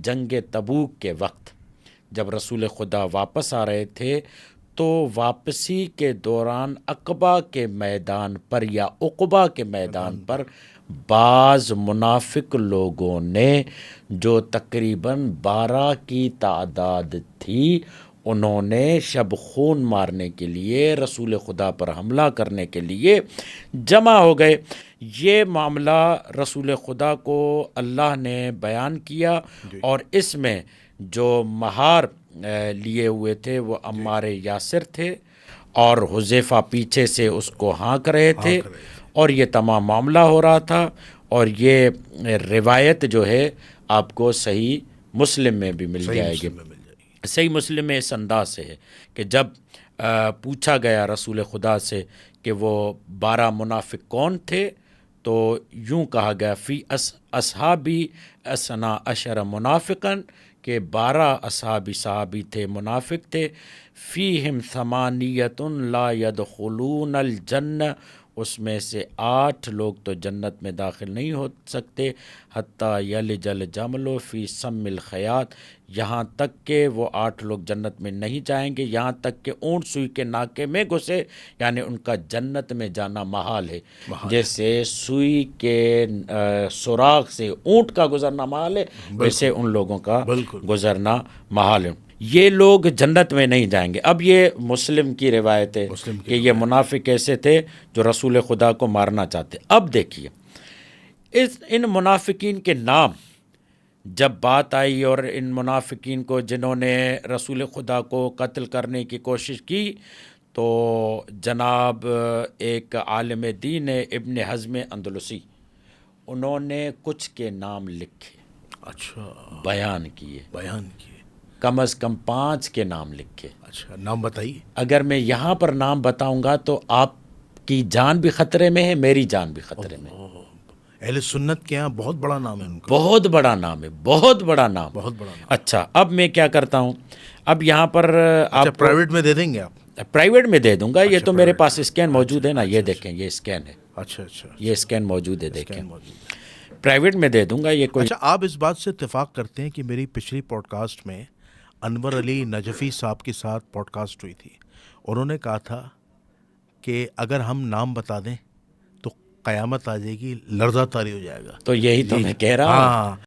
جنگ تبوک کے وقت جب رسول خدا واپس آ رہے تھے تو واپسی کے دوران عقبہ کے میدان پر یا عقبہ کے میدان پر بعض منافق لوگوں نے جو تقریباً 12 کی تعداد تھی، انہوں نے شب خون مارنے کے لیے رسول خدا پر حملہ کرنے کے لیے جمع ہو گئے۔ یہ معاملہ رسول خدا کو اللہ نے بیان کیا، اور اس میں جو مہار لیے ہوئے تھے وہ عمار یاسر تھے، اور حذیفہ پیچھے سے اس کو ہانک رہے تھے، اور یہ تمام معاملہ ہو رہا تھا۔ اور یہ روایت جو ہے آپ کو صحیح مسلم میں بھی مل جائے گی۔ صحیح مسلم میں اس انداز سے ہے کہ جب پوچھا گیا رسول خدا سے کہ وہ 12 منافق کون تھے، تو یوں کہا گیا فی اصحابی اسنا عشر منافقن، کہ 12 صحابی تھے، منافق تھے، فیہم ثمانیۃ لا یدخلون الجنہ، اس میں سے 8 لوگ تو جنت میں داخل نہیں ہو سکتے، حتیٰ یلج الجمل فی سم الخیاط، یہاں تک کہ وہ 8 لوگ جنت میں نہیں جائیں گے یہاں تک کہ اونٹ سوئی کے ناکے میں گھسے، یعنی ان کا جنت میں جانا محال ہے۔ جیسے سوئی کے سوراخ سے اونٹ کا گزرنا محال ہے، ویسے ان لوگوں کا گزرنا محال ہے۔ یہ لوگ جنت میں نہیں جائیں گے۔ اب یہ مسلم کی روایت ہے کہ یہ منافق ایسے تھے جو رسول خدا کو مارنا چاہتے۔ اب دیکھیے ان منافقین کے نام جب بات آئی، اور ان منافقین کو جنہوں نے رسول خدا کو قتل کرنے کی کوشش کی، تو جناب ایک عالم دین ہے ابن حزم اندلسی، انہوں نے کچھ کے نام لکھے، بیان کیے، کم از کم 5 کے نام لکھے۔ نام بتائیے۔ اگر میں یہاں پر نام بتاؤں گا تو آپ کی جان بھی خطرے میں ہے، میری جان بھی خطرے میں ہے۔ اہل سنت کے یہاں بہت بڑا نام ہے ان کا، بہت بڑا نام ہے، بہت بڑا نام۔ اچھا، اب میں کیا کرتا ہوں، اب یہاں پر آپ پرائیویٹ میں دے دیں گے؟ آپ پرائیویٹ میں دے دوں گا، یہ تو میرے پاس اسکین موجود ہے نا، یہ دیکھیں، یہ اسکین ہے، اچھا یہ اسکین موجود ہے، دیکھیں، پرائیویٹ میں دے دوں گا یہ کوئی۔ اچھا، آپ اس بات سے اتفاق کرتے ہیں کہ میری پچھلی پوڈ کاسٹ میں انور علی نجفی صاحب کے ساتھ پوڈ کاسٹ ہوئی تھی، انہوں نے کہا تھا کہ اگر ہم نام بتا دیں تو قیامت آ جائے گی، لرزہ طاری ہو جائے گا۔ تو یہی تو میں کہہ رہا ہوں۔